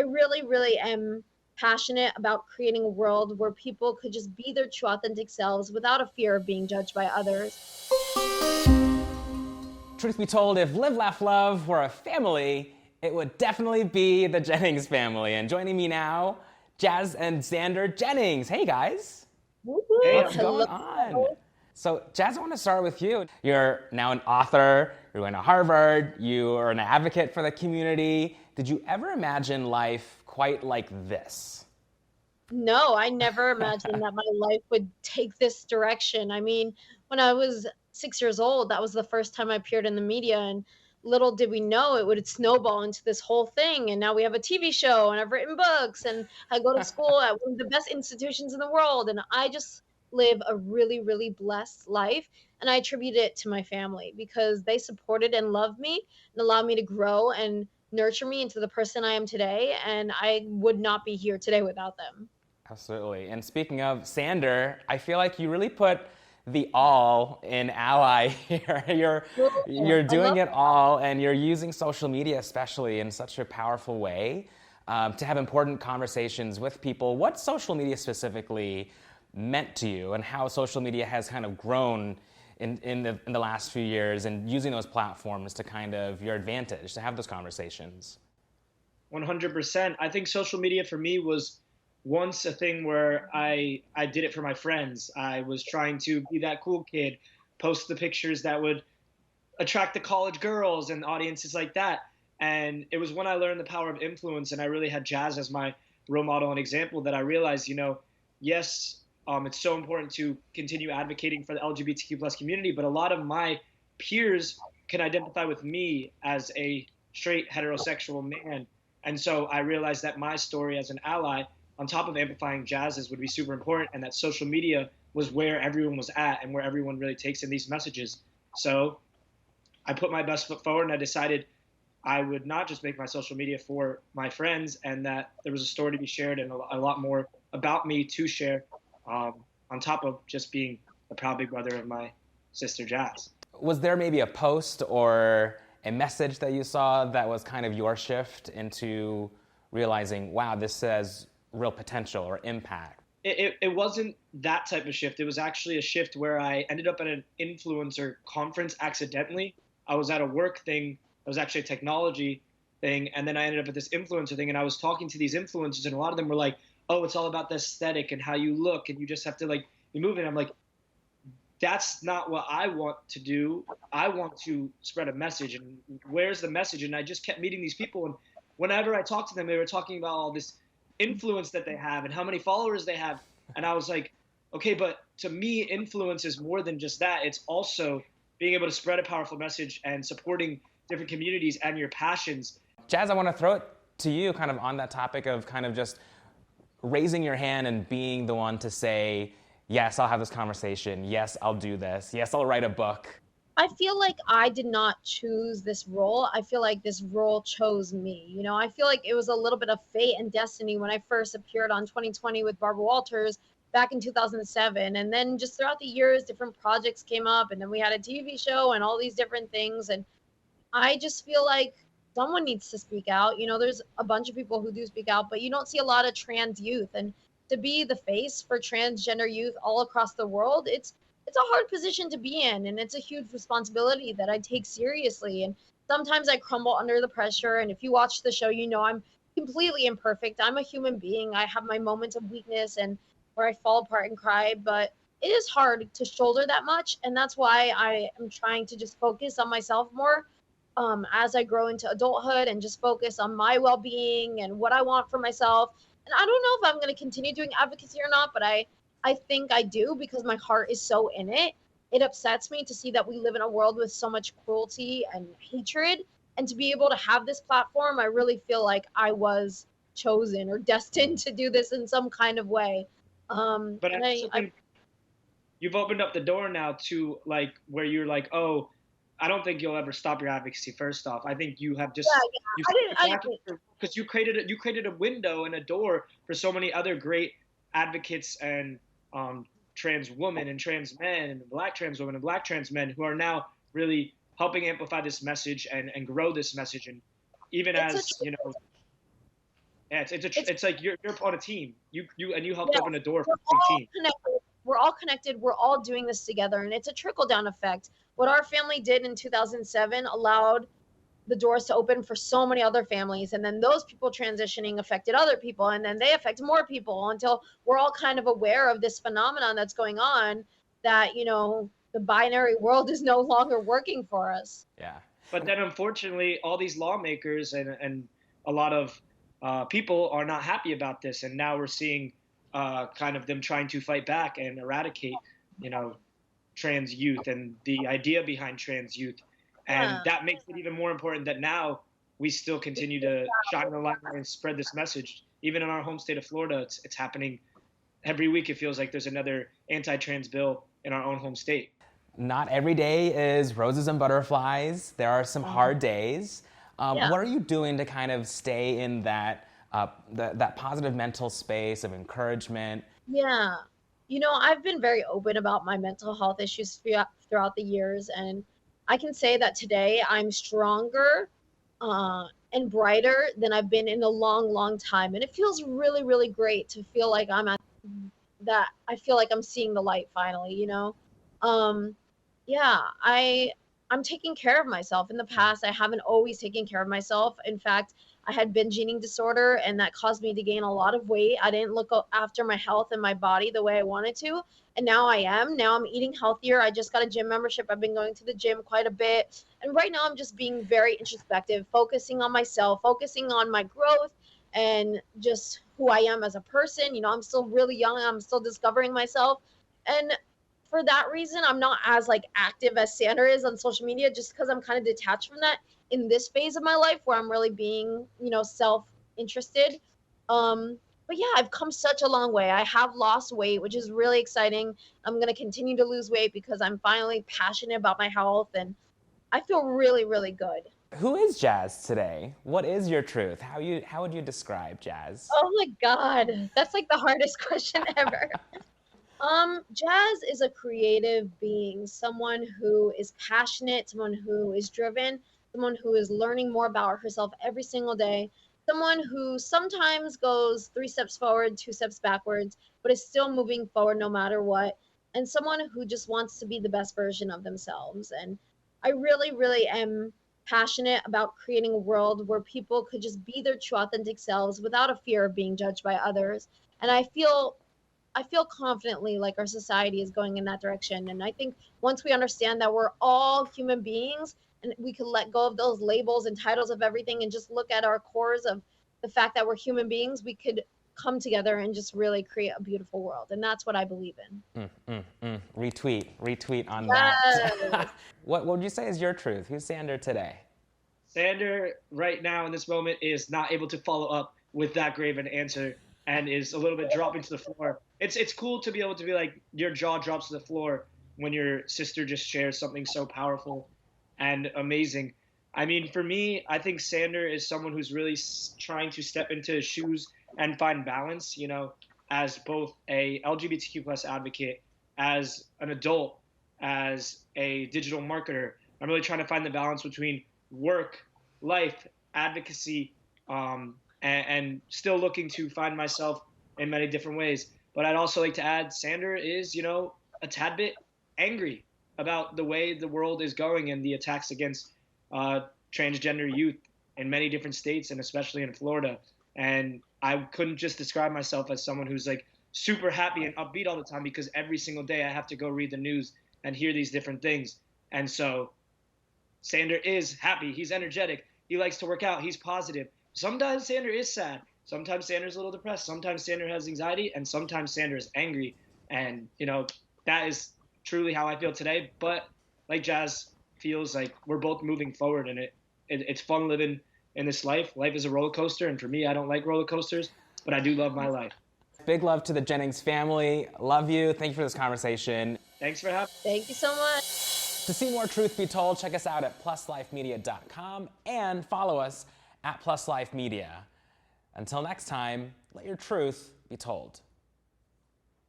I really, really am passionate about creating a world where people could just be their true authentic selves without a fear of being judged by others. Truth be told, if Live, Laugh, Love were a family, it would definitely be the Jennings family. And joining me now, Jazz and Sander Jennings. Hey, guys. Hey, What's going on? So, Jazz, I want to start with you. You're now an author, you're going to Harvard, you are an advocate for the community. Did you ever imagine life quite like this? No, I never imagined that my life would take this direction. I mean, when I was 6 years old, that was the first time I appeared in the media, and little did we know it would snowball into this whole thing. And now we have a TV show, and I've written books, and I go to school at one of the best institutions in the world, and I just live a really, really blessed life. And I attribute it to my family because they supported and loved me and allowed me to grow and nurture me into the person I am today. And I would not be here today without them. Absolutely. And speaking of Sander, I feel like you really put the all in ally here. You're doing it all, and you're using social media especially in such a powerful way to have important conversations with people. What social media specifically meant to you, and how social media has kind of grown in the last few years, and using those platforms to kind of your advantage to have those conversations? 100%. I think social media for me was once a thing where I did it for my friends. I was trying to be that cool kid, post the pictures that would attract the college girls and audiences like that. And it was when I learned the power of influence, and I really had Jazz as my role model and example, that I realized, yes, it's so important to continue advocating for the LGBTQ plus community, but a lot of my peers can identify with me as a straight heterosexual man. And so I realized that my story as an ally, on top of amplifying Jazz's, would be super important, and that social media was where everyone was at and where everyone really takes in these messages. So I put my best foot forward, and I decided I would not just make my social media for my friends, and that there was a story to be shared and a lot more about me to share, on top of just being a proud big brother of my sister Jazz. Was there maybe a post or a message that you saw that was kind of your shift into realizing, wow, this has real potential or impact? It wasn't that type of shift. It was actually a shift where I ended up at an influencer conference accidentally. I was at a work thing. It was actually a technology thing. And then I ended up at this influencer thing, and I was talking to these influencers, and a lot of them were like, oh, it's all about the aesthetic and how you look, and you just have to be moving. I'm like, that's not what I want to do. I want to spread a message, and where's the message? And I just kept meeting these people, and whenever I talked to them, they were talking about all this influence that they have and how many followers they have. And I was like, okay, but to me, influence is more than just that. It's also being able to spread a powerful message and supporting different communities and your passions. Jazz, I want to throw it to you kind of on that topic of kind of just raising your hand and being the one to say, yes, I'll have this conversation. Yes, I'll do this. Yes, I'll write a book. I feel like I did not choose this role. I feel like this role chose me. I feel like it was a little bit of fate and destiny when I first appeared on 2020 with Barbara Walters back in 2007. And then just throughout the years, different projects came up, and then we had a TV show and all these different things. And I just feel like someone needs to speak out. There's a bunch of people who do speak out, but you don't see a lot of trans youth. And to be the face for transgender youth all across the world, it's a hard position to be in, and it's a huge responsibility that I take seriously. And sometimes I crumble under the pressure. And if you watch the show, I'm completely imperfect. I'm a human being. I have my moments of weakness and where I fall apart and cry, but it is hard to shoulder that much. And that's why I am trying to just focus on myself more as I grow into adulthood, and just focus on my well-being and what I want for myself. And I don't know if I'm going to continue doing advocacy or not, but I think I do, because my heart is so in it. It upsets me to see that we live in a world with so much cruelty and hatred. And to be able to have this platform, I really feel like I was chosen or destined to do this in some kind of way. But I you've opened up the door now to where you're like, oh, I don't think you'll ever stop your advocacy. First off, I think you have just because you created a window and a door for so many other great advocates and trans women and trans men and black trans women and black trans men who are now really helping amplify this message and grow this message. And even Yeah, It's it's like you're on a team. You helped Yes, open a door for we're a big all team. connected. We're all connected. We're all doing this together, and it's a trickle down effect. What our family did in 2007 allowed the doors to open for so many other families, and then those people transitioning affected other people, and then they affect more people until we're all kind of aware of this phenomenon that's going on, that the binary world is no longer working for us. Yeah. But then, unfortunately, all these lawmakers and a lot of people are not happy about this, and now we're seeing kind of them trying to fight back and eradicate, you know, trans youth and the idea behind trans youth, and Yeah. that makes it even more important that now we still continue to shine the light and spread this message. Even in our home state of Florida, it's happening every week. It feels like there's another anti-trans bill in our own home state. Not every day is roses and butterflies. There are some hard days. Yeah. What are you doing to kind of stay in that that positive mental space of encouragement? Yeah. I've been very open about my mental health issues throughout the years, and I can say that today I'm stronger and brighter than I've been in a long, long time. And it feels really, really great to feel like I feel like I'm seeing the light finally. Um, yeah, I'm taking care of myself. In the past, I haven't always taken care of myself. In fact, I had binge eating disorder, and that caused me to gain a lot of weight. I didn't look after my health and my body the way I wanted to, and now I am. Now I'm eating healthier. I just got a gym membership. I've been going to the gym quite a bit, and right now I'm just being very introspective, focusing on myself, focusing on my growth, and just who I am as a person. I'm still really young. I'm still discovering myself, and for that reason, I'm not as like active as Sander is on social media, just because I'm kind of detached from that in this phase of my life where I'm really being, self interested. But yeah, I've come such a long way. I have lost weight, which is really exciting. I'm going to continue to lose weight because I'm finally passionate about my health, and I feel really, really good. Who is Jazz today? What is your truth? How would you describe Jazz? Oh my God. That's like the hardest question ever. Jazz is a creative being, someone who is passionate, someone who is driven, someone who is learning more about herself every single day, someone who sometimes goes 3 steps forward, 2 steps backwards, but is still moving forward no matter what, and someone who just wants to be the best version of themselves. And I really, really am passionate about creating a world where people could just be their true authentic selves without a fear of being judged by others. And I feel confidently like our society is going in that direction. And I think once we understand that we're all human beings and we can let go of those labels and titles of everything and just look at our cores of the fact that we're human beings, we could come together and just really create a beautiful world. And that's what I believe in. Retweet on Yes. that. What would you say is your truth? Who's Sander today? Sander, right now in this moment, is not able to follow up with that grave an answer and is a little bit dropping to the floor. It's cool to be able to be like, your jaw drops to the floor when your sister just shares something so powerful and amazing. I mean, for me, I think Sander is someone who's really trying to step into his shoes and find balance, as both a LGBTQ plus advocate, as an adult, as a digital marketer. I'm really trying to find the balance between work, life, advocacy, and still looking to find myself in many different ways. But I'd also like to add, Sander is, a tad bit angry about the way the world is going and the attacks against transgender youth in many different states and especially in Florida. And I couldn't just describe myself as someone who's like super happy and upbeat all the time, because every single day I have to go read the news and hear these different things. And so Sander is happy. He's energetic. He likes to work out. He's positive. Sometimes Sander is sad. Sometimes Sander's a little depressed. Sometimes Sander has anxiety, and sometimes Sander is angry. And, that is truly how I feel today. But like Jazz feels like we're both moving forward, and it's fun living in this life. Life is a roller coaster, and for me, I don't like roller coasters, but I do love my life. Big love to the Jennings family. Love you. Thank you for this conversation. Thanks for having me. Thank you so much. To see more Truth Be Told, check us out at pluslifemedia.com and follow us at pluslifemedia. Until next time, let your truth be told.